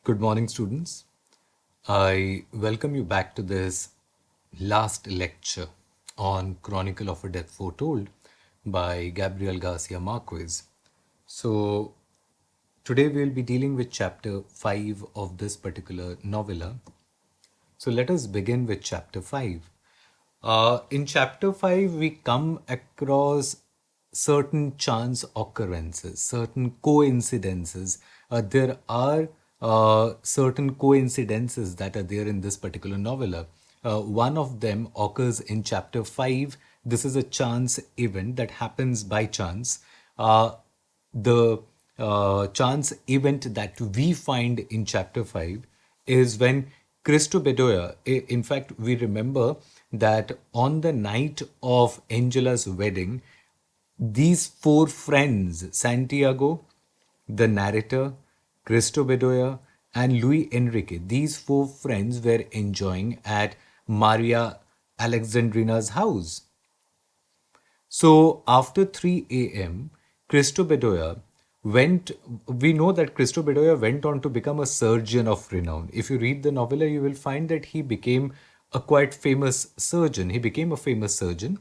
Good morning, students. I welcome you back to this last lecture on Chronicle of a Death Foretold by Gabriel Garcia Marquez. So, today we'll be dealing with chapter 5 of this particular novella. So, let us begin with chapter 5. In chapter 5, we come across certain chance occurrences, certain coincidences. There are certain coincidences that are there in this particular novella. One of them occurs in chapter 5. This is a chance event that happens by chance. The chance event that we find in chapter 5 is when Cristo Bedoya, in fact, we remember that on the night of Angela's wedding, these four friends, Santiago, the narrator, Cristo Bedoya, and Luis Enrique, these four friends were enjoying at Maria Alexandrina's house. So after 3 a.m., Cristo Bedoya we know that Cristo Bedoya went on to become a surgeon of renown. If you read the novella, you will find that he became a quite famous surgeon. He became a famous surgeon,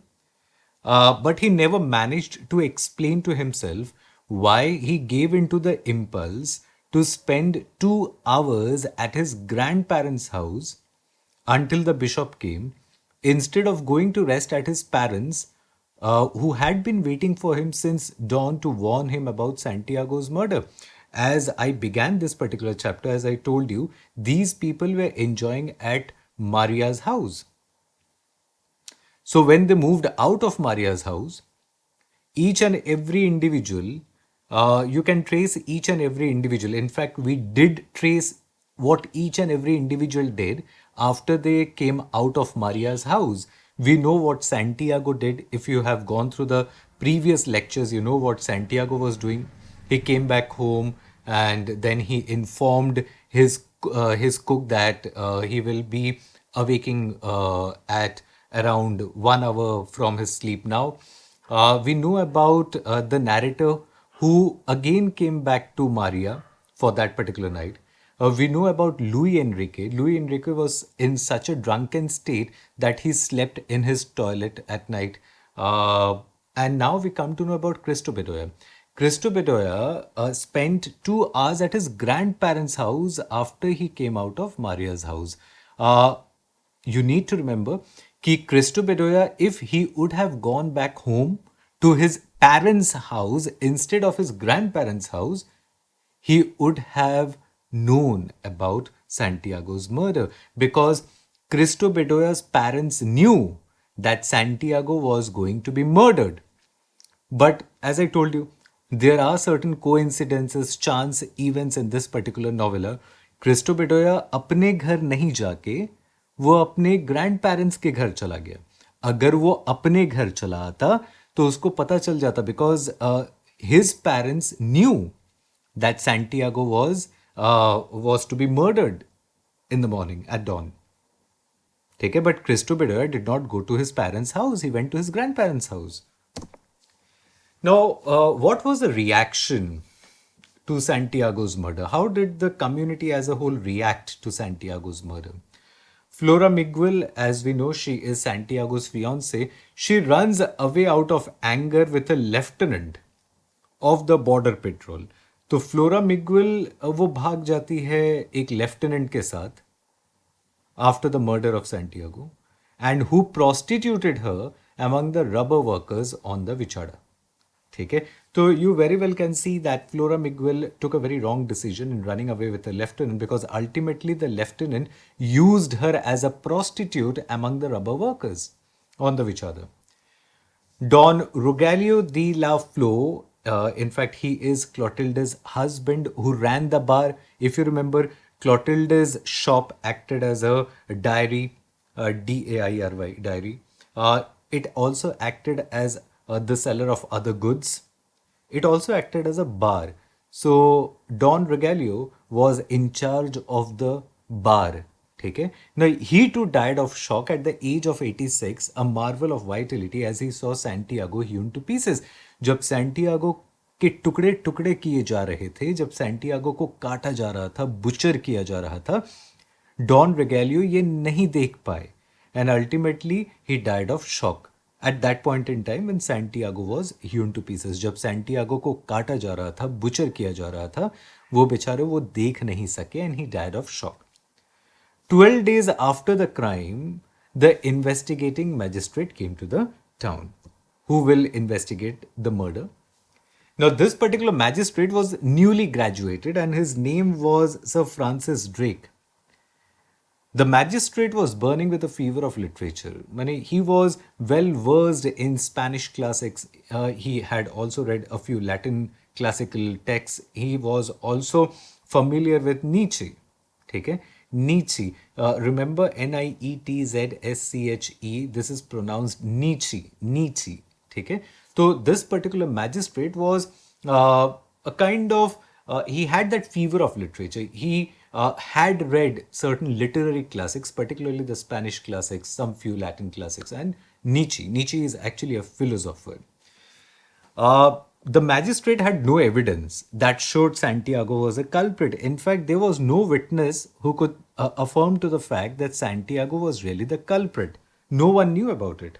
but he never managed to explain to himself why he gave into the impulse to spend 2 hours at his grandparents' house until the bishop came, instead of going to rest at his parents, who had been waiting for him since dawn to warn him about Santiago's murder. As I began this particular chapter, as I told you, these people were enjoying at Maria's house. So when they moved out of Maria's house, each and every individual, you can trace each and every individual. In fact, we did trace what each and every individual did after they came out of Maria's house. We know what Santiago did. If you have gone through the previous lectures, you know what Santiago was doing. He came back home and then he informed his cook that he will be awaking at around 1 hour from his sleep now. We know about the narrator who again came back to Maria for that particular night. We know about Luis Enrique. Luis Enrique was in such a drunken state that he slept in his toilet at night. And now we come to know about Cristo Bedoya. Cristo Bedoya spent 2 hours at his grandparents' house after he came out of Maria's house. You need to remember कि Cristo Bedoya, if he would have gone back home to his parents' house instead of his grandparents' house, he would have known about Santiago's murder, because Cristo Bedoya's parents knew that Santiago was going to be murdered. But as I told you, there are certain coincidences, chance events in this particular novella. Cristo Bedoya अपने घर नहीं जाके वो अपने grand parents के घर चला गया. अगर वो अपने घर चला आता तो उसको पता चल जाता, because his parents new that Santiago was to be murdered in the morning at dawn. ठीक है, but Cristo Bedoya did not go to his parents' house. He went to his grandparents' house. Now, what was the reaction to Santiago's murder? How did the community as a whole react to Santiago's murder? Flora Miguel, as we know, she is Santiago's fiancée. She runs away out of anger with a lieutenant of the border patrol. तो Flora Miguel वो भाग जाती है एक lieutenant के साथ after the murder of Santiago, and who prostituted her among the rubber workers on the Vichada. ठीक है, तो you very well can see that Flora Miguel took a very wrong decision in running away with the lieutenant, because ultimately the lieutenant used her as a prostitute among the rubber workers on the Vichada. Don Rogelio de la Flo, in fact, he is Clotilde's husband who ran the bar. If you remember, Clotilde's shop acted as a diary, DAIRY, diary. It also acted as the seller of other goods. It also acted as a bar. So Don Rogelio was in charge of the bar. ठीक है. Now he too died of shock at the age of 86, a marvel of vitality, as he saw Santiago hewn to pieces. जब Santiago के टुकड़े टुकड़े किए जा रहे थे, जब सैंटियागो को काटा जा रहा था, बुचर किया जा रहा था, डॉन रेगेलियो ये नहीं देख पाए, and ultimately he died of shock at that point in time when Santiago was Hyun two pieces. जब सैंटियागो को काटा जा रहा था, बुचर किया जा रहा था, वो बेचारे वो देख नहीं सके, and he died of shock. 12 days after the crime, the investigating magistrate came to the town, who will investigate the murder. Now, this particular magistrate was newly graduated, and his name was Sir Francis Drake. The magistrate was burning with a fever of literature. He was well versed in Spanish classics. He had also read a few Latin classical texts. He was also familiar with Nietzsche. Okay? Nietzsche. Remember Nietzsche. This is pronounced Nietzsche. Nietzsche. Okay? So this particular magistrate was a kind of he had that fever of literature. He had read certain literary classics, particularly the Spanish classics, some few Latin classics, and Nietzsche. Nietzsche is actually a philosopher. The magistrate had no evidence that showed Santiago was a culprit. In fact, there was no witness who could affirm to the fact that Santiago was really the culprit. No one knew about it.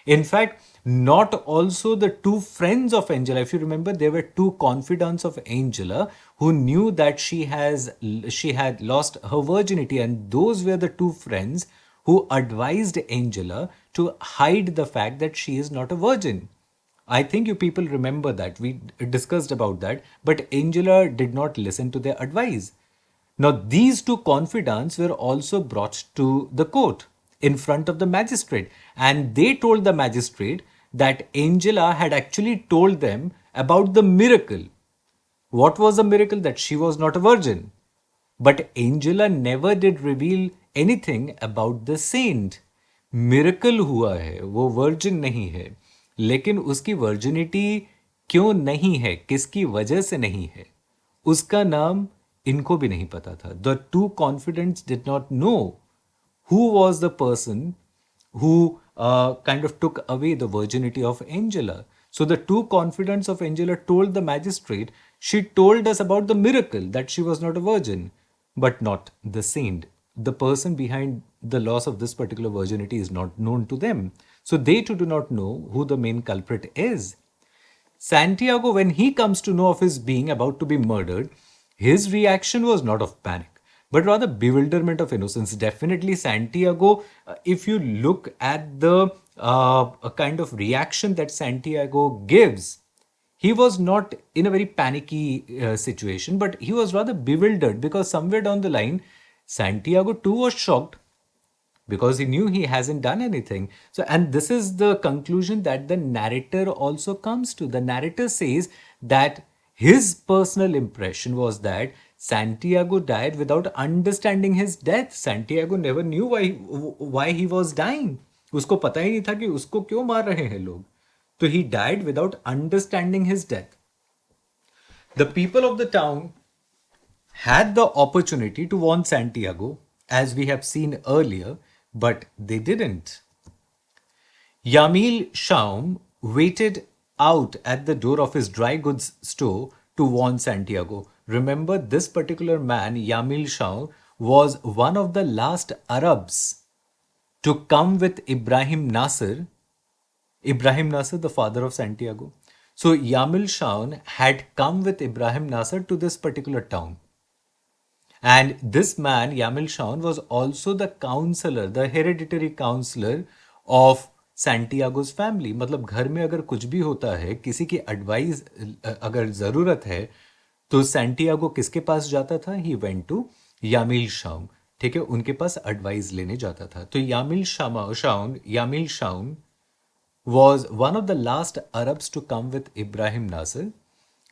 In fact, not also the two friends of Angela. If you remember, there were two confidants of Angela who knew that she had lost her virginity, and those were the two friends who advised Angela to hide the fact that she is not a virgin. I think you people remember that. We discussed about that, but Angela did not listen to their advice. Now, these two confidants were also brought to the court in front of the magistrate, and they told the magistrate that Angela had actually told them about the miracle. What was the miracle? That she was not a virgin. But Angela never did reveal anything about the saint. Miracle हुआ है, वो virgin नहीं है, लेकिन उसकी virginity क्यों नहीं है, किसकी वजह से नहीं है, उसका नाम इनको भी नहीं पता था. The two confidants did not know who was the person who kind of took away the virginity of Angela. So the two confidants of Angela told the magistrate, she told us about the miracle that she was not a virgin, but not the saint. The person behind the loss of this particular virginity is not known to them. So they too do not know who the main culprit is. Santiago, when he comes to know of his being about to be murdered, his reaction was not of panic, but rather bewilderment of innocence. Definitely, Santiago, if you look at the a kind of reaction that Santiago gives, he was not in a very panicky situation, but he was rather bewildered, because somewhere down the line, Santiago too was shocked, because he knew he hasn't done anything. So, and this is the conclusion that the narrator also comes to. The narrator says that his personal impression was that Santiago died without understanding his death. Santiago never knew why he was dying. उसको पता ही नहीं था कि उसको क्यों मार रहे हैं लोग. So he died without understanding his death. The people of the town had the opportunity to warn Santiago, as we have seen earlier, but they didn't. Yamil Shaum waited out at the door of his dry goods store to warn Santiago. Remember, this particular man, Yamil Shaum, was one of the last Arabs to come with Ibrahim Nasser. Ibrahim Nasser, the father of Santiago. So Yamil Shaun had come with Ibrahim Nasser to this particular town. And this man, Yamil Shaun, was also the counselor, the hereditary counselor of Santiago's family. मतलब घर में अगर कुछ भी होता है, किसी की एडवाइस अगर ज़रूरत है, तो सैंटियागो किसके पास जाता था? He went to Yamil Shaium. ठीक है, उनके पास एडवाइस लेने जाता था. तो Yamil Shaium was one of the last Arabs to come with Ibrahim Nasser,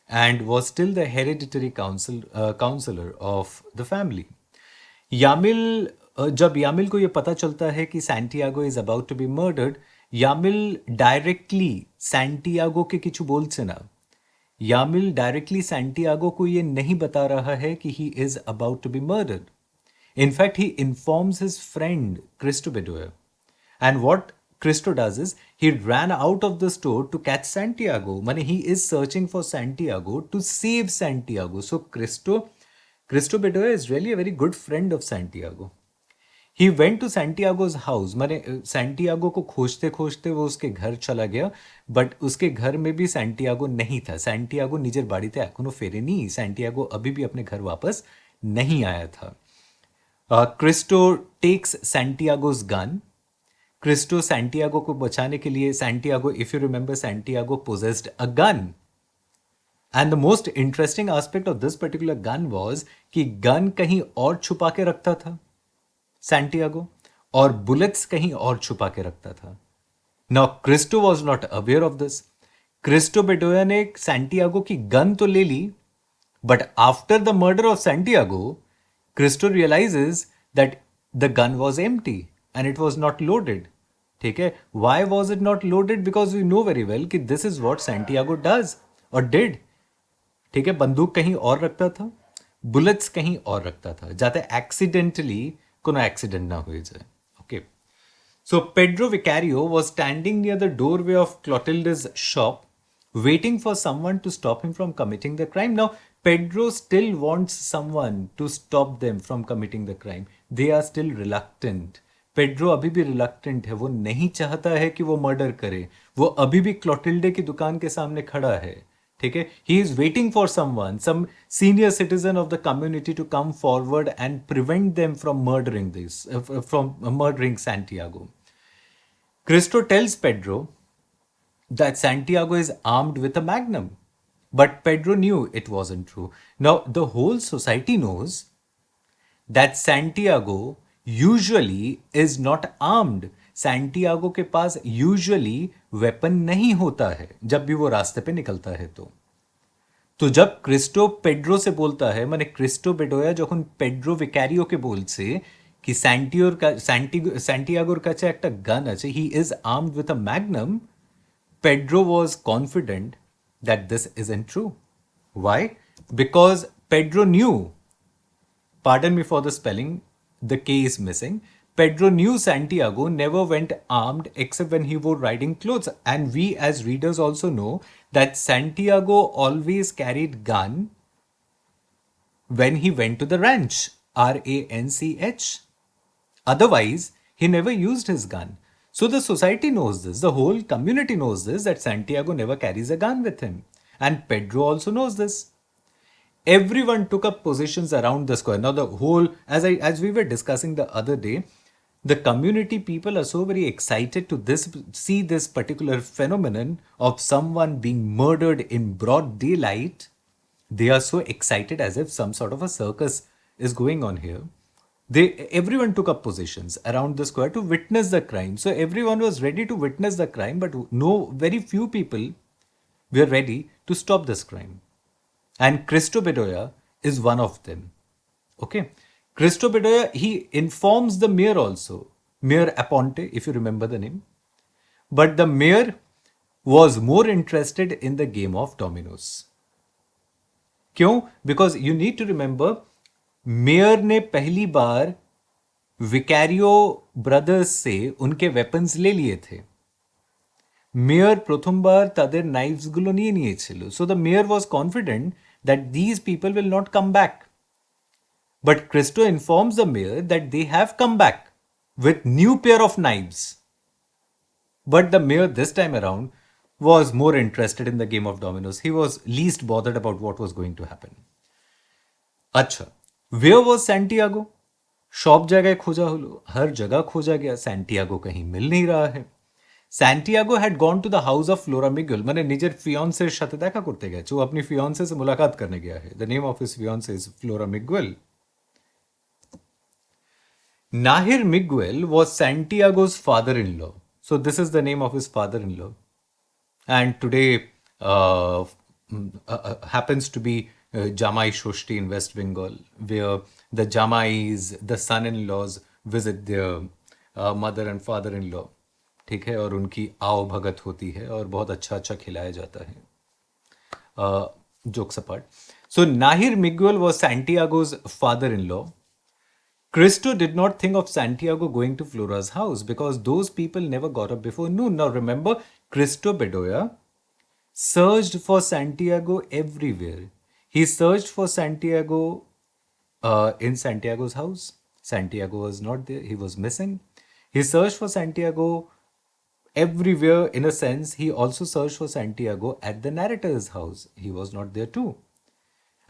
and was still the hereditary counselor of the family. Yamil जब यामिल को ये पता चलता है कि Santiago is about to be murdered, Yamil directly Santiago के किछु बोलছে ना. यामिल डायरेक्टली सैंटियागो को ये नहीं बता रहा है कि he is about to be murdered. In fact, he informs his friend Cristo Bedoya. And what Cristo does is he ran out of the store to catch Santiago. Mane, he is searching for Santiago to save Santiago. So Cristo Bedoya is really a very good friend of Santiago. He went to Santiago's house, माने Santiago को खोजते खोजते वो उसके घर चला गया, but उसके घर में भी सैंटियागो नहीं था. सैंटियागो निजर बाड़ीते एखोनो फेरेनी. सैंटियागो अभी भी अपने घर वापस नहीं आया था. Cristo takes Santiago's gun. Cristo Santiago को बचाने के लिए, Santiago, if you remember, Santiago possessed a gun. And the most interesting aspect of this particular gun was कि गन कहीं और छुपा के रखता था सैंटियागो, और बुलेट्स कहीं और छुपा के रखता था. Now Cristo was not aware of this. Cristo Bedoya ने सैंटियागो की गन तो ले ली, but after the murder of Santiago, Cristo realises that the gun was empty and it was not loaded. ठीक है, why was it not loaded? Because we know very well कि this is what Santiago does और did. ठीक है, बंदूक कहीं और रखता था, बुलेट्स कहीं और रखता था, जाते एक्सीडेंटली कोनो एक्सीडेंट ना हो जाए. Okay, so Pedro Vicario was standing near the doorway of Clotilde's shop waiting for someone to stop him from committing the crime. Now, Pedro still wants someone to stop them from committing the crime. They are still reluctant. Pedro अभी भी reluctant है, वो नहीं चाहता है कि वो murder करे. वो अभी भी क्लोटिल्डे की दुकान के सामने खड़ा है. ठीक है, he is waiting for someone, some senior citizen of the community to come forward and prevent them from murdering this, from murdering Santiago. Cristo tells Pedro that Santiago is armed with a magnum. But Pedro knew it wasn't true. Now, the whole society knows that Santiago usually is not armed. Santiago के पास usually weapon नहीं होता है जब भी वो रास्ते पे निकलता है. तो जब क्रिस्टो पेड्रो से बोलता है, माने क्रिस्टो बेडोया যখন पेड्रो विकारियो के बोलছে कि सैंटियागोर কাছে একটা গান আছে, he is armed with a magnum, Pedro was confident that this isn't true. Why? Because Pedro knew, pardon me for the spelling, the K is missing. Pedro knew Santiago never went armed except when he wore riding clothes. And we as readers also know that Santiago always carried gun when he went to the ranch. R-A-N-C-H. Otherwise, he never used his gun. So the society knows this, the whole community knows this, that Santiago never carries a gun with him. And Pedro also knows this. Everyone took up positions around the square. Now the whole, as we were discussing the other day, the community people are so very excited to see this particular phenomenon of someone being murdered in broad daylight. They are so excited as if some sort of a circus is going on here. Everyone took up positions around the square to witness the crime. So everyone was ready to witness the crime, but very few people were ready to stop this crime. And Cristo Bedoya is one of them. Okay, Cristo Bedoya, he informs the mayor also, Mayor Aponte, if you remember the name. But the mayor was more interested in the game of dominoes. क्यों? Because you need to remember, mayor ने पहली बार Vicario brothers से उनके weapons ले लिए थे. Mayor प्रथमबार ताদের Knives গুলো নিয়ে নিয়েছিল. So the mayor was confident that these people will not come back. But Cristo informs the mayor that they have come back with new pair of knives. But the mayor this time around was more interested in the game of dominoes. He was least bothered about what was going to happen. अच्छा, Where was Santiago? सब जगह खोजा hello, हर जगह खोजा गया, Santiago कहीं मिल नहीं रहा है. Santiago had gone to the house of Flora Miguel, মানে নিজের ফিয়ন্সের সাথে দেখা করতে গেছে, ও अपनी फियांसे से मुलाकात करने गया है. The name of his fiancée is Flora Miguel. Nahir Miguel was Santiago's father-in-law. So this is the name of his father-in-law. And today happens to be Jamai Shoshti in West Bengal, where the Jamais, the son-in-laws visit their mother and father-in-law. ठीक है, और उनकी आओ भगत होती है और बहुत अच्छा अच्छा खिलाया जाता है. Jokes apart. So Nahir Miguel was Santiago's father-in-law. Cristo did not think of Santiago going to Flora's house because those people never got up before noon. Now remember, Cristo Bedoya searched for Santiago everywhere. He searched for Santiago in Santiago's house. Santiago was not there, he was missing. He searched for Santiago everywhere in a sense. He also searched for Santiago at the narrator's house. He was not there too.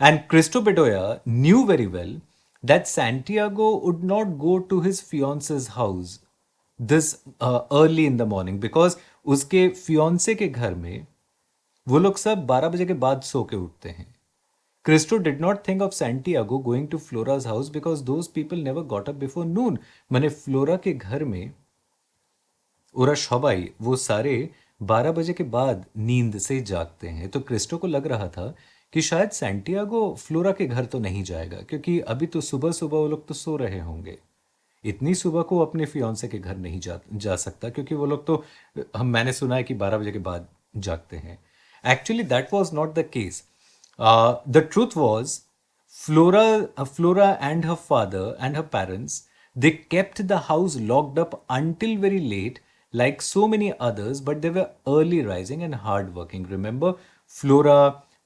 And Cristo Bedoya knew very well that Santiago would not go to his fiance's house this early in the morning because उसके fiance के घर में वो लोग सब 12 बजे के बाद सो के उठते हैं. Cristo did not think of Santiago going to Flora's house because those people never got up before noon. माने फ्लोरा के घर में ओरा सबाई वो सारे 12 बजे के बाद नींद से जागते हैं. तो क्रिस्टो को लग रहा था कि शायद सैंटियागो फ्लोरा के घर तो नहीं जाएगा क्योंकि अभी तो सुबह सुबह वो लोग तो सो रहे होंगे. इतनी सुबह को अपने फियांसे के घर नहीं जा सकता क्योंकि वो लोग तो मैंने सुना है कि 12 बजे के बाद जागते हैं. Actually that was not the case. The truth was Flora and her father and her parents, they kept the house locked up until very late, like so many others, but they were early rising and hard working. Remember,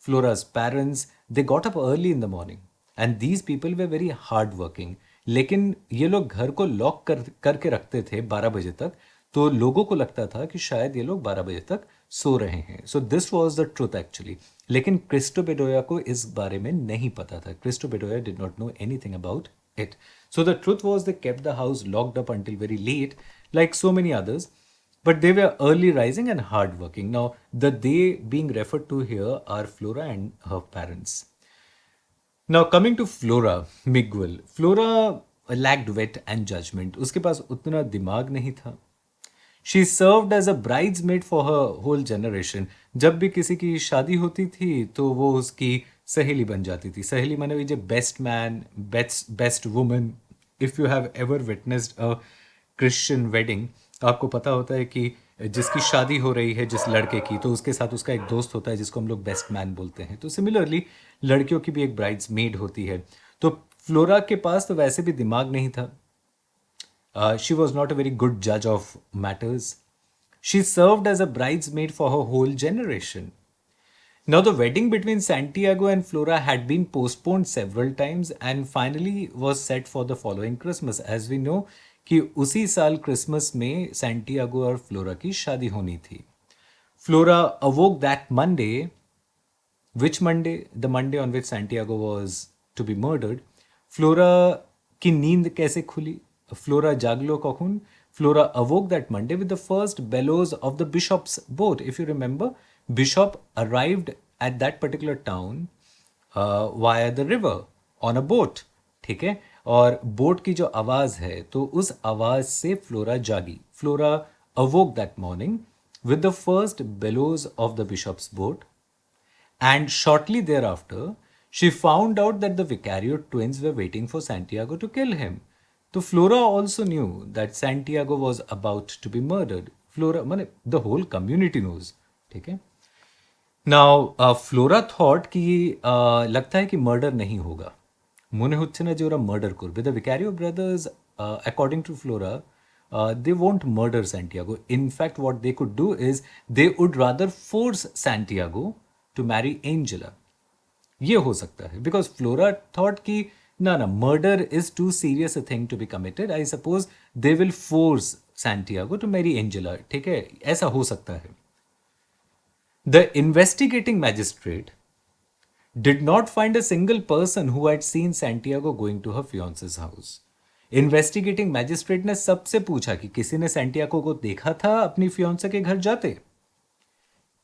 Flora's parents, they got up early in the morning, and these people were very hard working. लेकिन ये लोग घर को lock करके रखते थे 12 बजे तक, तो लोगों को लगता था कि शायद ये लोग 12 बजे तक सो रहे हैं. So this was the truth actually. लेकिन क्रिस्टो बेडोया को इस बारे में नहीं पता था. Cristo Bedoya did not know anything about it. So the truth was they kept the house locked up until very late, like so many others, but they were early rising and hard working. Now, the they being referred to here are Flora and her parents. Now, coming to Flora Miguel, Flora lacked wit and judgment. उसके पास उतना दिमाग नहीं था. She served as a bridesmaid for her whole generation. जब भी किसी की शादी होती थी तो वो उसकी सहेली बन जाती थी. सहेली माने वही जो best man, best woman. If you have ever witnessed a Christian wedding, आपको पता होता है कि जिसकी शादी हो रही है जिस लड़के की, तो उसके साथ उसका एक दोस्त होता है जिसको हम लोग बेस्ट मैन बोलते हैं. तो सिमिलरली लड़कियों की भी एक ब्राइड्स मेड होती है. तो फ्लोरा के पास तो वैसे भी दिमाग नहीं था. She was not a very good judge of matters. She served as a bridesmaid for her whole generation. Now, the wedding between Santiago and Flora had been postponed several times and finally was set for the following Christmas. As we know कि उसी साल Christmas में Santiago और flora की शादी होनी थी. Flora awoke that Monday. Which Monday? The Monday on which Santiago was to be murdered. Flora की नींद कैसे खुली? Flora jaglo kokhun. Flora awoke that Monday with the first bellows of the bishop's boat. If you remember, bishop arrived at that particular town via the river on a boat. ठीक है. और boat की जो आवाज है तो उस आवाज से फ्लोरा जागी. Flora awoke that morning with the first bellows of the bishop's boat, and shortly thereafter she found out that the Vicario twins were waiting for Santiago to kill him. So Flora also knew that Santiago was about to be murdered. Flora, माने the whole community knows. ठीक है. Now, Flora thought कि लगता है कि murder नहीं होगा. মনে হচ্ছে না যে ওরা murder করবে. The Vicario brothers, according to Flora, they won't murder Santiago. In fact, what they could do is they would rather force Santiago to marry Angela. ये हो सकता है बिकॉज फ्लोरा थॉट कि ना murder is too serious a thing to be committed. I suppose they will force Santiago to marry Angela. ठीक है, ऐसा हो सकता है. The investigating magistrate did not find a single person who had seen Santiago going to her fiance's house. Investigating magistrate ने सबसे पूछा कि किसी ने सैंटियागो को देखा था अपनी फियांसे के घर जाते.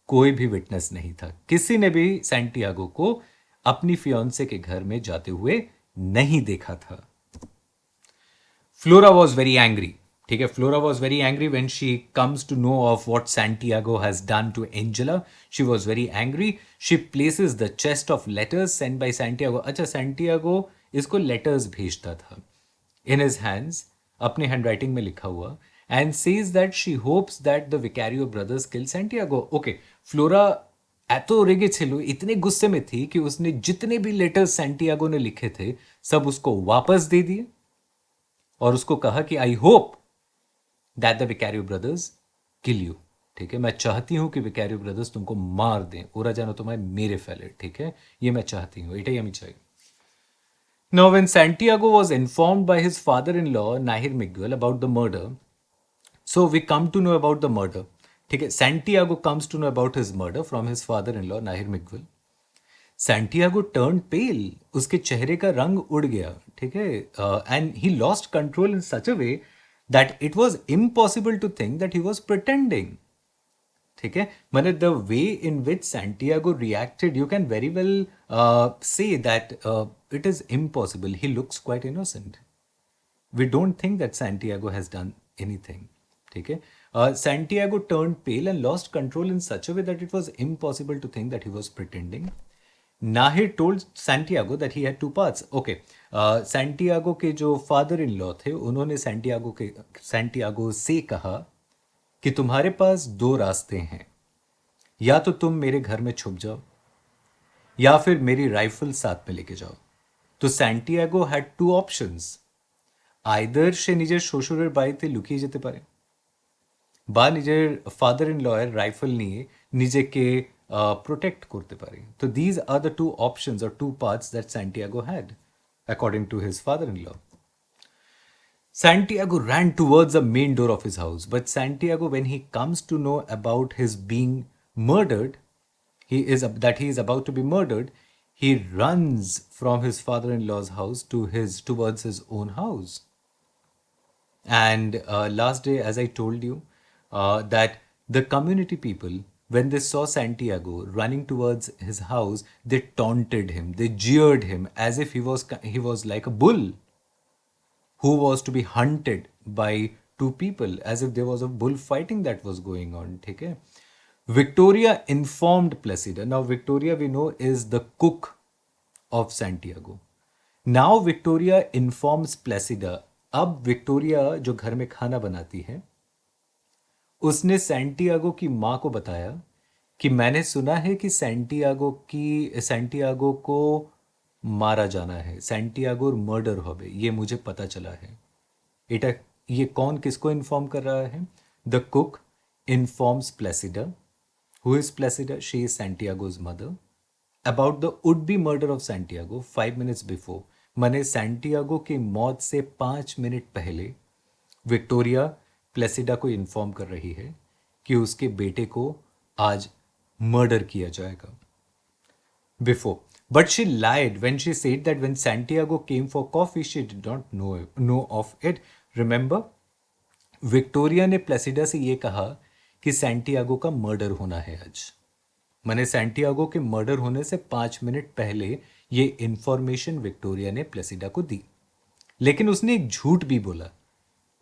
कोई भी विटनेस नहीं था. किसी ने भी सैंटियागो को अपनी फियांसे के घर में जाते हुए नहीं देखा था. Flora was very angry. ठीक है, Flora was very angry when she comes to know of what Santiago has done to Angela. She was very angry. She places the chest of letters send by Santiago. अच्छा, Santiago इसको letters भेजता था in his hands, अपने handwriting में लिखा हुआ, and says that she hopes that the Vicario brothers kill Santiago. Okay, flora एतो रेगे छिलो, इतने गुस्से में थी कि उसने जितने भी लेटर्स सैंटियागो ने लिखे थे सब उसको वापस दे दिए. और उसको कहा कि I hope that the Vicario brothers kill you. ठीक है, मैं चाहती हूं कि विकैरियो ब्रदर्स तुमको मार दें, ओरा जानो तुम्हारे मेरे फैले। ठीक है, ये मैं चाहती हूँ, एटाई আমি চাই। Now, when Santiago was informed by his father in law, Nahir Miguel, about the murder, so we come to know about the murder. ठीक है, Santiago comes to know about his murder from his father in law, Nahir Miguel. Santiago turned pale, उसके चेहरे का रंग उड़ गया। ठीक है, and he lost control in such a way that it was impossible to think that he was pretending. ठीक है, मतलब the way in which Santiago reacted, you can very well say that it is impossible, he looks quite innocent, we don't think that Santiago has done anything. ठीक है, Santiago turn pale and lost control in such a way that it was impossible to think that he was pretending. Nahir told Santiago that he had two paths. Okay, Santiago के जो father in law थे उन्होंने Santiago से कहा कि तुम्हारे पास दो रास्ते हैं, या तो तुम मेरे घर में छुप जाओ या फिर मेरी राइफल साथ में लेके जाओ। तो Santiago had two options, either সে নিজের শ্বশুরের বাড়িতে লুকিয়ে যেতে পারে বা নিজের ফাদার ইন লয়ের রাইফেল নিয়ে নিজেকে প্রোটেক্ট করতে পারে। তো these are the two options or two paths that Santiago had according to his father in law. Santiago ran towards the main door of his house, but Santiago, when he comes to know about his being murdered, he is about to be murdered, he runs from his father-in-law's house to his towards his own house. And last day, as I told you, that the community people, when they saw Santiago running towards his house, they taunted him, they jeered him as if he was like a bull who was to be hunted by two people, as if there was a bullfighting that was going on. ठीक है, Victoria informed Placido. Now Victoria, we know, is the cook of Santiago. Now Victoria informs Placido. अब Victoria जो घर में खाना बनाती है, उसने सैंटियागो की माँ को बताया कि मैंने सुना है कि सैंटियागो को मारा जाना है, सैंटियागो मर्डर होबे, ये मुझे पता चला है। এটা ये कौन किसको इन्फॉर्म कर रहा है? The cook informs Placida. Who is Placida? She is Santiago's mother about the would be murder of Santiago 5 minutes before. मैंने सैंटियागो की मौत से 5 मिनट पहले विक्टोरिया प्लेसिडा को इन्फॉर्म कर रही है कि उसके बेटे को आज मर्डर किया जाएगा। Before. But she lied when she said that when Santiago came for coffee, she did not know of it. Remember, Victoria ने प्लेसिडा से ये कहा कि सैंटियागो का मर्डर होना है आज। मैंने सैंटियागो के मर्डर होने से 5 मिनट पहले ये इंफॉर्मेशन विक्टोरिया ने प्लेसिडा को दी, लेकिन उसने एक झूठ भी बोला।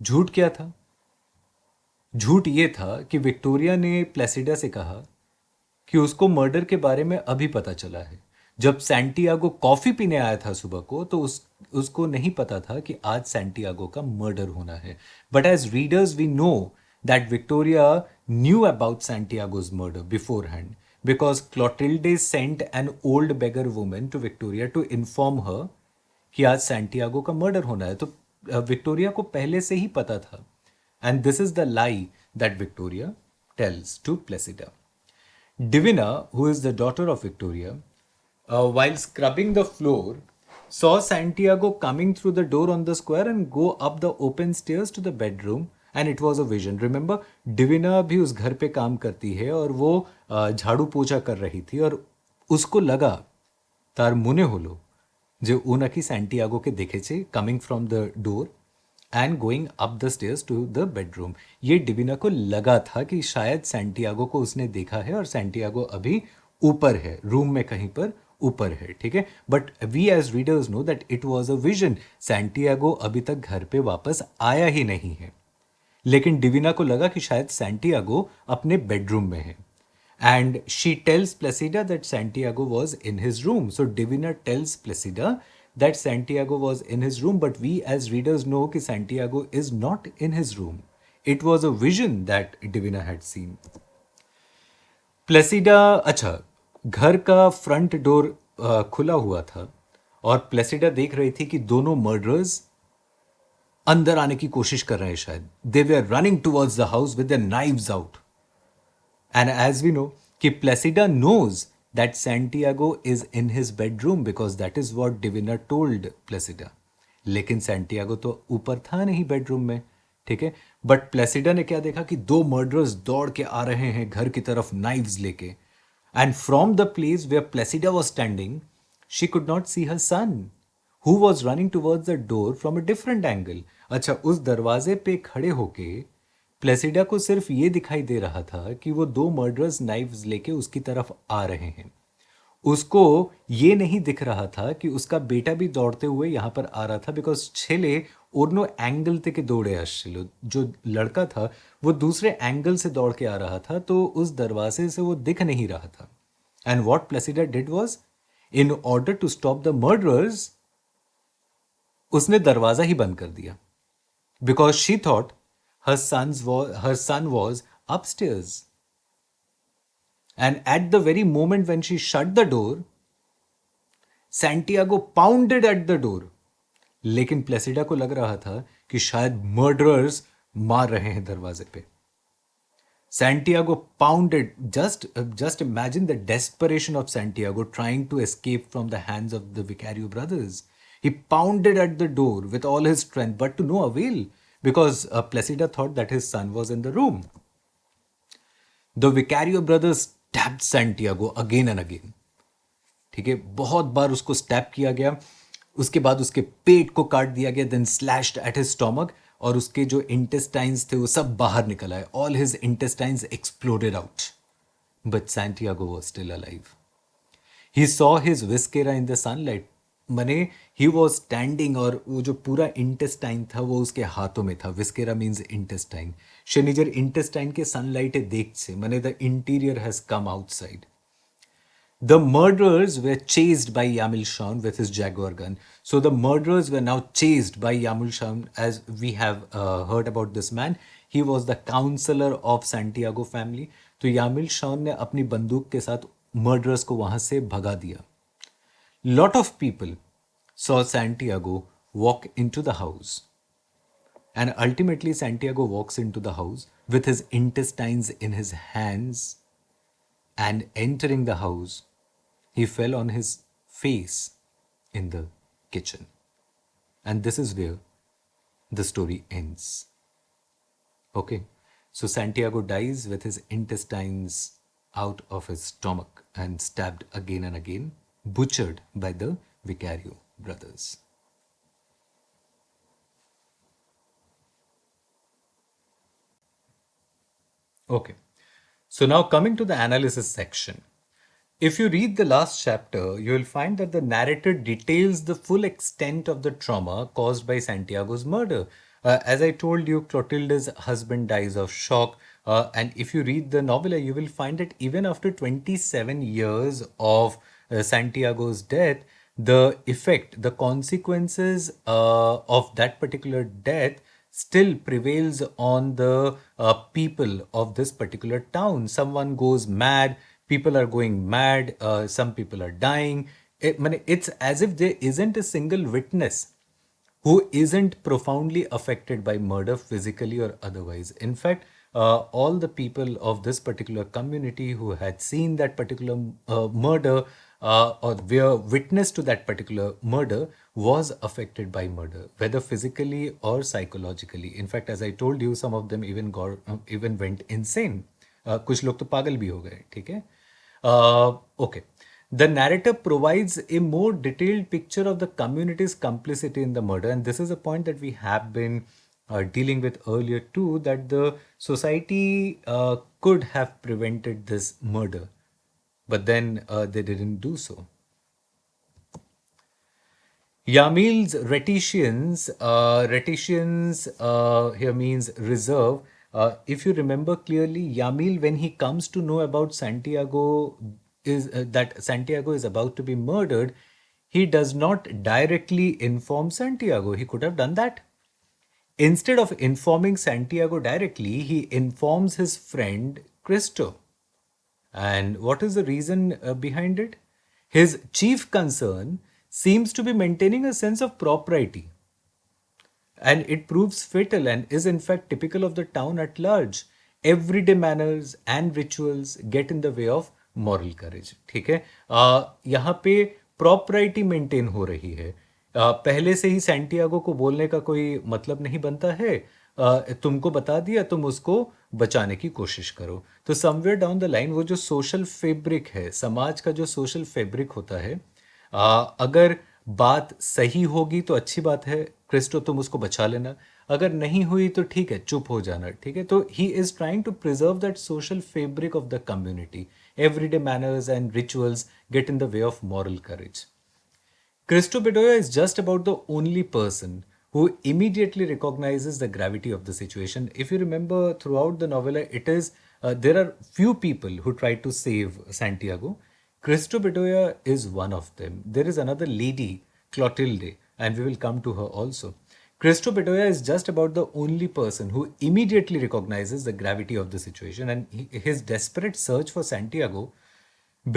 झूठ क्या था? झूठ ये था कि विक्टोरिया ने प्लेसिडा से कहा कि उसको मर्डर के बारे में अभी पता चला है। जब सैंटियागो कॉफी पीने आया था सुबह को, तो उसको नहीं पता था कि आज सैंटियागो का मर्डर होना है। But as readers we know that Victoria knew about Santiago's murder beforehand, because Clotilde sent an old beggar woman to Victoria to inform her कि आज सैंटियागो का मर्डर होना है। तो विक्टोरिया को पहले से ही पता था। And this is the lie that Victoria tells to Placida. Divina, who is the daughter of Victoria, while scrubbing the floor, saw Santiago coming through the door on the square and go up the open stairs to the bedroom, and it was a vision. Remember, Divina भी उस घर पे काम करती है और वो झाड़ू पोछा कर रही थी और उसको लगा तार मुने होलो जो उनकी सैंटियागो के देखे थे coming from the door and going up the stairs to the bedroom. ये डिविना को लगा था कि शायद सैंटियागो को उसने देखा है और सैंटियागो अभी ऊपर है, रूम में कहीं पर ऊपर है। ठीक है, but we as readers know that it was a vision. Santiago अभी तक घर पे वापस आया ही नहीं है, लेकिन डिविना को लगा कि शायद सैंटियागो अपने बेडरूम में है। And she tells Placida that Santiago was in his room. So Divina tells Placida that Santiago was in his room, but we as readers know कि Santiago is not in his room. It was a vision that Divina had seen. प्लेसिडा, अच्छा, घर का front door खुला हुआ था और प्लेसिडा देख रही थी कि दोनों मर्डरर्स अंदर आने की कोशिश कर रहे हैं शायद. They were running towards the house with their knives out. And as we know, कि Placida knows that Santiago is in his bedroom because that is what Divina told Placida. लेकिन सैंटियागो तो ऊपर था नहीं बेडरूम में. ठीक है. But प्लेसिडा ने क्या देखा कि दो मर्डरर्स दौड़ के आ रहे हैं घर की तरफ नाइव्स लेके. And from the place where Placida was standing she could not see her son who was running towards the door from a different angle. अच्छा, उस दरवाजे पे खड़े होके प्लेसिडा को सिर्फ ये दिखाई दे रहा था कि वो दो मर्डरर्स नाइव्स लेके उसकी तरफ आ रहे हैं. उसको ये नहीं दिख रहा था कि उसका बेटा भी दौड़ते हुए यहाँ पर आ रहा था, बिकॉज छेले ओरनो एंगल ते के दौड़े आशिलो. जो लड़का था वो दूसरे एंगल से दौड़ के आ रहा था, तो उस दरवाजे से वो दिख नहीं रहा था. And what Placida did was, in order to stop the murderers, उसने दरवाजा ही बंद कर दिया. Because she thought her son was upstairs. And at the very moment when she shut the door, Santiago pounded at the door. लेकिन प्लेसिडा को लग रहा था कि शायद मर्डरर्स मार रहे हैं दरवाजे पे. Santiago pounded. Just imagine the desperation of Santiago trying to escape from the hands of the Vicario brothers. He pounded at the door with all his strength, but to no avail, because Placida thought that his son was in the room. The Vicario brothers stabbed Santiago again and again. ठीक है, बहुत बार उसको step किया गया. उसके बाद उसके पेट को काट दिया गया. Then slashed at his stomach, और उसके जो इंटेस्टाइन्स थे वो सब बाहर निकल आए. All his intestines exploded out. But Santiago was still alive. He saw his viscera in the sunlight. मने ही वॉज स्टैंडिंग, और वो जो पूरा इंटेस्टाइन था वो उसके हाथों में था. विस्केरा मीन्स इंटेस्टाइन. शनिजर इंटेस्टाइन के सनलाइटे देख से मने the interior has come outside. The murderers were chased by Yamil Shaun with his Jaguar gun. So the murderers were now chased by Yamil Shaun, as we have heard about this man. He was the counselor of Santiago family. तो Yamil shown ने अपनी बंदूक के साथ murderers को वहां से भगा दिया. Lot of people saw Santiago walk into the house. And ultimately Santiago walks into the house with his intestines in his hands. And entering the house, he fell on his face in the kitchen. And this is where the story ends. Okay, so Santiago dies with his intestines out of his stomach and stabbed again and again, butchered by the Vicario brothers. Okay. So now coming to the analysis section. If you read the last chapter, you will find that the narrator details the full extent of the trauma caused by Santiago's murder. As I told you, Clotilde's husband dies of shock. And if you read the novella, you will find that even after 27 years of Santiago's death, the effect, the consequences of that particular death still prevails on the people of this particular town. Someone goes mad, people are going mad, some people are dying. It's as if there isn't a single witness who isn't profoundly affected by murder physically or otherwise. In fact, all the people of this particular community who had seen that particular murder or were witness to that particular murder was affected by murder, whether physically or psychologically. In fact, as I told you, some of them even went insane. कुछ लोग तो पागल भी हो गए. ठीक है. Okay. The narrator provides a more detailed picture of the community's complicity in the murder, and this is a point that we have been dealing with earlier too, that the society could have prevented this murder, but then they didn't do so. Yamil's reticence here means reserve. If you remember clearly, Yamil, when he comes to know about Santiago, that Santiago is about to be murdered, he does not directly inform Santiago. He could have done that. Instead of informing Santiago directly, he informs his friend Cristo. And what is the reason behind it? His chief concern seems to be maintaining a sense of propriety. and it proves fatal and is in fact typical of the town at large. Everyday manners and rituals get in the way of moral courage. ठीक है, यहाँ पे प्रॉपरिटी maintain हो रही है। पहले से ही Santiago को बोलने का कोई मतलब नहीं बनता है। तुमको बता दिया, तुम उसको बचाने की कोशिश करो। तो समवेयर डाउन द लाइन वो जो सोशल फैब्रिक है, समाज का जो सोशल फैब्रिक होता है, अगर बात सही होगी तो अच्छी बात है, क्रिस्टो तुम उसको बचा लेना। अगर नहीं हुई तो ठीक है, चुप हो जाना। ठीक है, तो he is trying to preserve that social fabric of the community. Everyday manners and rituals get in the way of moral courage. Cristo Bedoya is just about the only person who immediately recognizes the gravity of the situation. If you remember throughout the novella, it is there are few people who try to save Santiago. Cristo Bedoya is one of them. There is another lady, Clotilde, and we will come to her also. Cristo Bedoya is just about the only person who immediately recognizes the gravity of the situation, and his desperate search for Santiago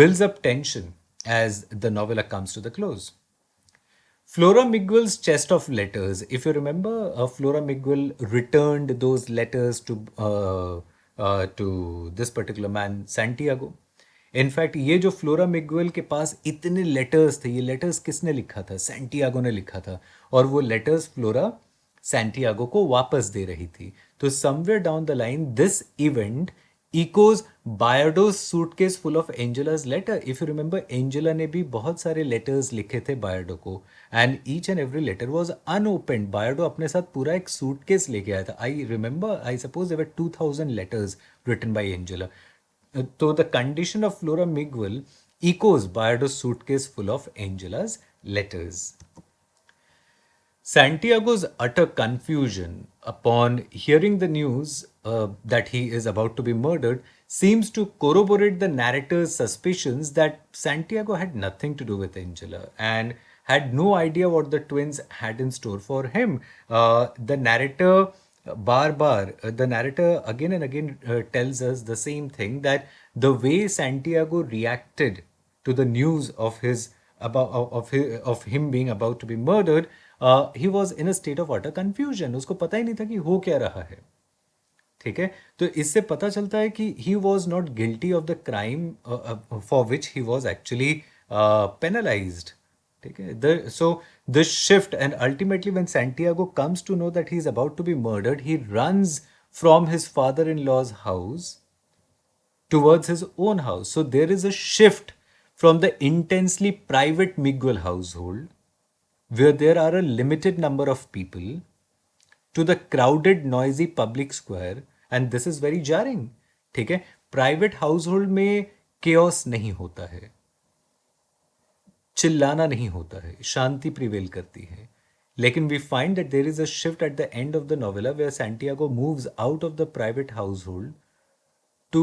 builds up tension as the novella comes to the close. Flora Miguel's chest of letters. If you remember, Flora Miguel returned those letters to this particular man, Santiago. In fact ये जो flora Miguel के पास इतने letters थे, ये letters किसने लिखा था? Santiago ने लिखा था। और वो लेटर्स फ्लोरा सैंटियागो को वापस दे रही थी। तो somewhere down the line this event echoes Bayardo's suitcase full of Angela's letter. If you remember, Angela ने भी बहुत सारे लेटर्स लिखे थे बायोडो को, and each and every letter was unopened. Bayardo अपने साथ पूरा एक सूटकेस लेके आया था। I remember, I suppose there were 2000 letters written by Angela. तो the condition of Flora Miguel echoes Bayardo's suitcase full of Angela's letters. Santiago's utter confusion upon hearing the news that he is about to be murdered seems to corroborate the narrator's suspicions that Santiago had nothing to do with Angela and had no idea what the twins had in store for him. The narrator the narrator again and again tells us the same thing, that the way Santiago reacted to the news of him being about to be murdered, he was in a state of utter confusion. उसको पता ही नहीं था कि हो क्या रहा है। ठीक है, तो इससे पता चलता है कि he was not guilty of the crime for which he was actually penalized. ठीक है, so the shift, and ultimately when Santiago comes to know that he is about to be murdered, he runs from his father-in-law's house towards his own house. So there is a shift from the intensely private Miguel household, where there are a limited number of people, to the crowded, noisy public square, and this is very jarring. ठीक है, private household में chaos नहीं होता है, चिल्लाना नहीं होता है, शांति प्रिवेल करती है। लेकिन we find that there is a shift at the end of the novella where Santiago moves out of the private household to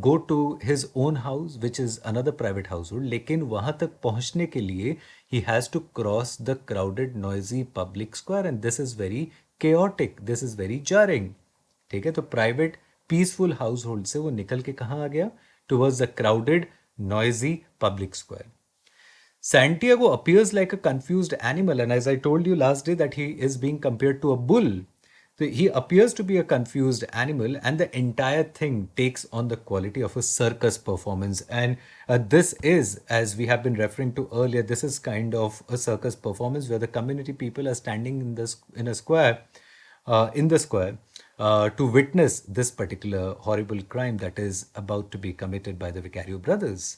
go to his own house, which is another private household. लेकिन वहां तक पहुंचने के लिए he has to cross the crowded, noisy public square, and this is very chaotic. This is very jarring. ठीक है, तो private peaceful household से वो निकल के कहाँ आ गया? Towards the crowded, noisy public square. Santiago appears like a confused animal, and as I told you last day that he is being compared to a bull. So he appears to be a confused animal, and the entire thing takes on the quality of a circus performance. And this is, as we have been referring to earlier, this is kind of a circus performance where the community people are standing in a square, in the square, to witness this particular horrible crime that is about to be committed by the Vicario brothers.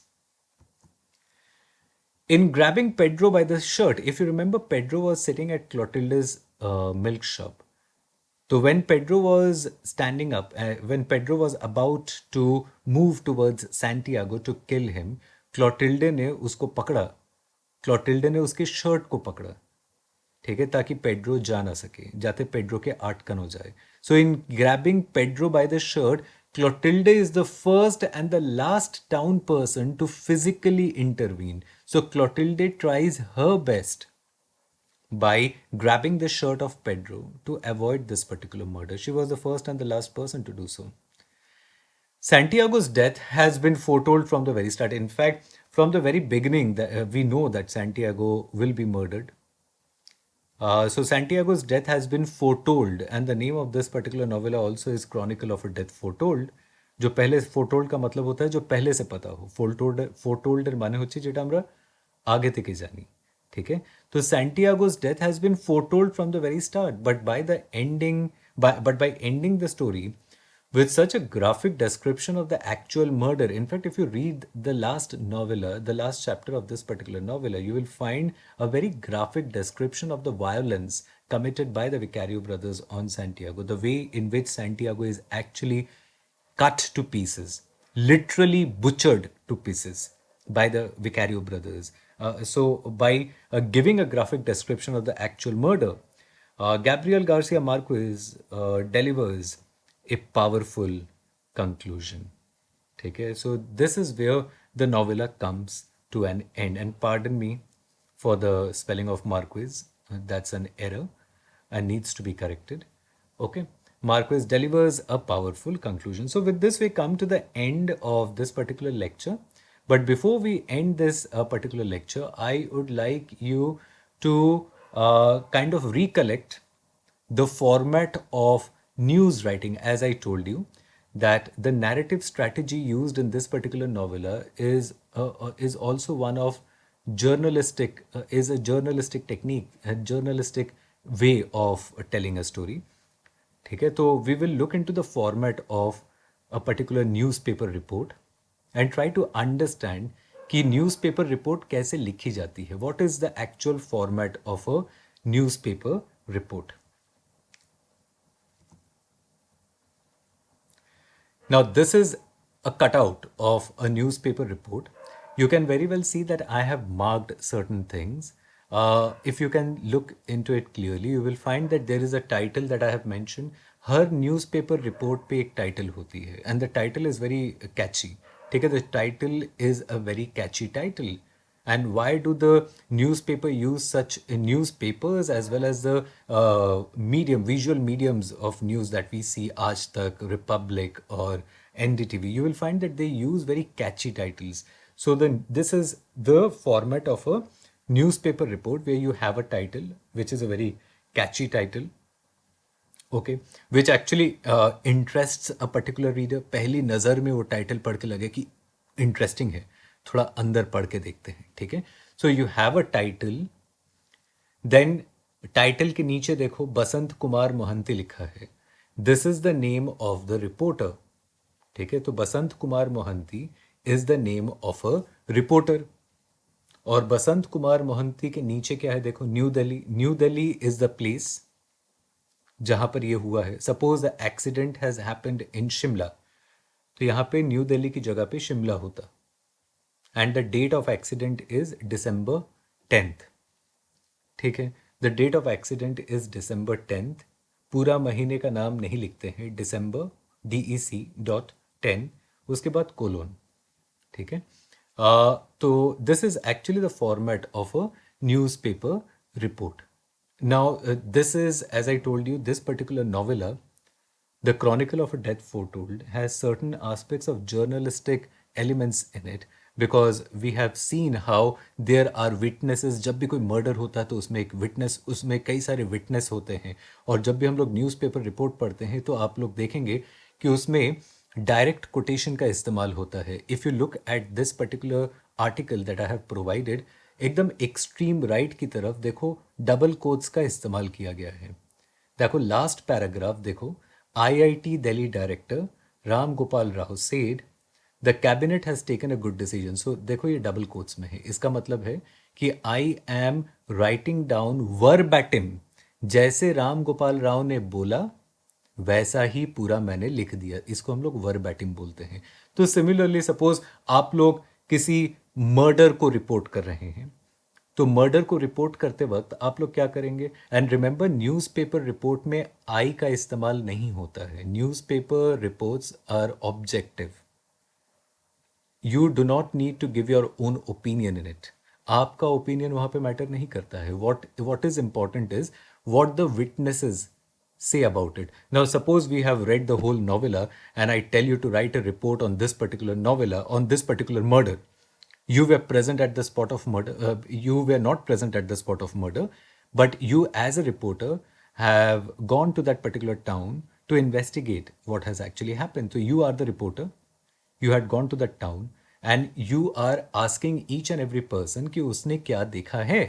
In grabbing Pedro by the shirt, if you remember, Pedro was sitting at Clotilde's milk shop. So when Pedro was standing up, when Pedro was about to move towards Santiago to kill him, Clotilde ने उसको पकड़ा, क्लोटिल्डे ने उसके shirt को पकड़ा, ठीक है, ताकि पेड्रो जा ना सके, जाते पेड्रो के आटकन हो जाए. So in grabbing Pedro by the shirt, Clotilde is the first and the last town person to physically intervene. So Clotilde tries her best by grabbing the shirt of Pedro to avoid this particular murder. She was the first and the last person to do so. Santiago's death has been foretold from the very start. In fact, from the very beginning, we know that Santiago will be murdered. So Santiago's death has been foretold, and the name of this particular novella also is Chronicle of a Death Foretold. जो पहले foretold का मतलब होता है जो पहले से पता हो. Foretold माने होच्छे जेटा আমরা आगे থেকে জানি. ठीक है. तो Santiago's death has been foretold from the very start, but by ending the story with such a graphic description of the actual murder. In fact, if you read the last novella, the last chapter of this particular novella, you will find a very graphic description of the violence committed by the Vicario brothers on Santiago, the way in which Santiago is actually cut to pieces, literally butchered to pieces by the Vicario brothers. So, by giving a graphic description of the actual murder, Gabriel Garcia Marquez delivers a powerful conclusion. Okay, so this is where the novella comes to an end. And pardon me for the spelling of Marquez, that's an error and needs to be corrected. Okay, Marquez delivers a powerful conclusion. So, with this, we come to the end of this particular lecture. But before we end this particular lecture, I would like you to kind of recollect the format of news writing. As I told you, that the narrative strategy used in this particular novella is also one of journalistic is a journalistic technique, a journalistic way of telling a story. ठीक है, तो we will look into the format of a particular newspaper report and try to understand कि newspaper report कैसे लिखी जाती है. What is the actual format of a newspaper report. Now, this is a cutout of a newspaper report. You can very well see that I have marked certain things. If you can look into it clearly, you will find that there is a title that I have mentioned. Her newspaper report पे एक title होती है and the title is very catchy. ठीक है, the title is a very catchy title. And why do the newspaper use such newspapers as well as the visual mediums of news that we see, Aaj Tak, Republic, or NDTV? You will find that they use very catchy titles. So then this is the format of a newspaper report where you have a title which is a very catchy title. Okay, which actually interests a particular reader. पहली नज़र में वो title पढ़ के लगे कि interesting है, थोड़ा अंदर पढ़ के देखते हैं. ठीक है, so you have a title, then title के नीचे देखो बसंत कुमार मोहंती लिखा है. This is the name of the reporter. ठीक है, तो Basant Kumar Mohanty is the name of a reporter. और बसंत कुमार मोहंती के नीचे क्या है देखो, new Delhi. New Delhi is the place जहां पर ये हुआ है. Suppose the accident has happened in Shimla, तो यहां पे न्यू दिल्ली की जगह पे शिमला होता. And the date of accident is December 10th. ठीक है, the date of accident is December 10th. पूरा महीने का नाम नहीं लिखते हैं, December DEC.10, उसके बाद कोलोन. ठीक है, तो this is actually the format of a newspaper report. Now, this is, as I told you, this particular novella, The Chronicle of a Death Foretold, has certain aspects of journalistic elements in it because we have seen how there are witnesses. जब भी कोई murder होता है तो उसमें एक witness, उसमें कई सारे विटनेस होते हैं. और जब भी हम लोग न्यूज़पेपर रिपोर्ट पढ़ते हैं तो आप लोग देखेंगे कि उसमें डायरेक्ट कोटेशन का इस्तेमाल होता है. If you look at this particular article that I have provided, एकदम एक्सट्रीम राइट की तरफ देखो डबल कोट्स का इस्तेमाल किया गया है. देखो लास्ट पैराग्राफ देखो, IIT Delhi director Ram Gopal Rao said the cabinet has taken a good decision. So देखो ये डबल कोट्स में है. इसका मतलब है कि आई एम राइटिंग डाउन वर्बैटिम, जैसे राम गोपाल राव ने बोला वैसा ही पूरा मैंने लिख दिया. इसको हम लोग वर्बैटिम बोलते हैं. तो सिमिलरली सपोज आप लोग किसी मर्डर को रिपोर्ट कर रहे हैं, तो मर्डर को रिपोर्ट करते वक्त आप लोग क्या करेंगे. एंड रिमेंबर, न्यूज़पेपर रिपोर्ट में आई का इस्तेमाल नहीं होता है. Newspaper reports are objective. You do not need to give your own opinion in it. आपका ओपिनियन वहां पे मैटर नहीं करता है. What is important is what the witnesses say about it. Now, suppose we have read the whole novella and I tell you to write a report on this particular novella, on this particular murder. You were present at the spot of murder. You were not present at the spot of murder, But you, as a reporter, have gone to that particular town to investigate what has actually happened. So you are the reporter. You had gone to that town and you are asking each and every person कि उसने क्या देखा है.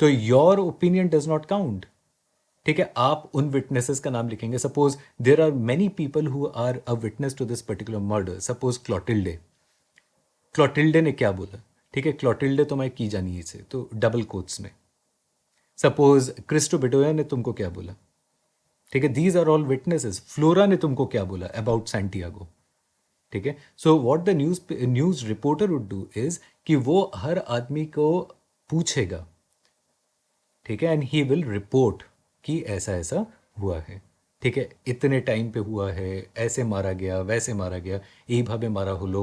तो your opinion does not count. ठीक है, आप उन विटनेसेस का नाम लिखेंगे. Suppose there are many people who are a witness to this particular murder. Suppose Clotilde. Clotilde ने क्या बोला? ठीक है, क्लोटिल्डे तो मैं की जानी से, तो डबल कोट्स में. सपोज क्रिस्टो बिडोया ने तुमको क्या बोला? ठीक है, these are all witnesses. Flora ने तुमको क्या बोला अबाउट सैंटियागो? ठीक है. So what the news reporter would do is कि वो हर आदमी को पूछेगा. ठीक है, एंड ही विल रिपोर्ट कि ऐसा ऐसा हुआ है. ठीक है, इतने टाइम पे हुआ है, ऐसे मारा गया, वैसे मारा गया, এইভাবে মারা হলো,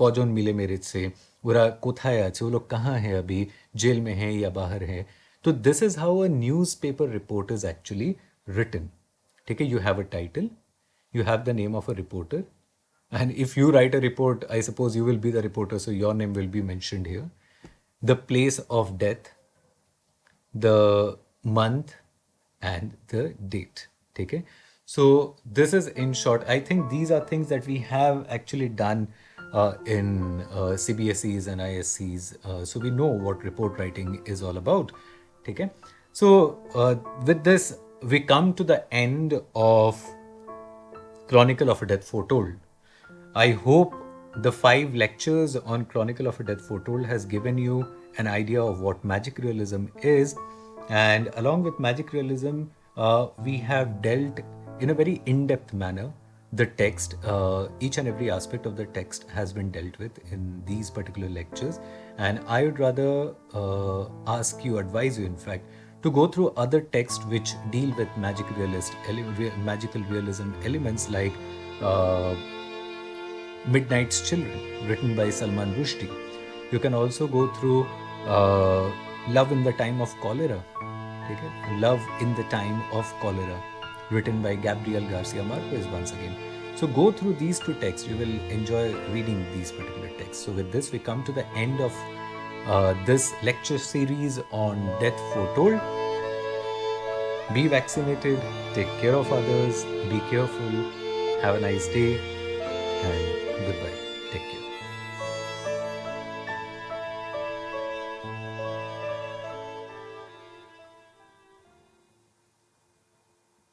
কজন মিলে মেরেছে, ওরা কোথায় আছে, वो लोग कहाँ हैं अभी, जेल में हैं या बाहर हैं. तो this is how a newspaper report is actually written. ठीक है, you have a title, you have the name of a reporter, and if you write a report, I suppose you will be the reporter, so your name will be mentioned here, the place of death, the month, and the date. Okay, so this is in short. I think these are things that we have actually done in CBSEs and ISCs, so we know what report writing is all about. Okay, so with this we come to the end of Chronicle of a Death Foretold. I hope the 5 lectures on Chronicle of a Death Foretold has given you an idea of what magic realism is. And along with magic realism, we have dealt in a very in-depth manner the text. Each and every aspect of the text has been dealt with in these particular lectures. And I would rather advise you, in fact, to go through other texts which deal with magical realism elements like Midnight's Children, written by Salman Rushdie. You can also go through Love in the Time of Cholera. Okay? Love in the Time of Cholera, written by Gabriel Garcia Marquez once again. So go through these 2 texts. You will enjoy reading these particular texts. So with this, we come to the end of this lecture series on Death Foretold. Be vaccinated, take care of others, be careful, have a nice day, and goodbye.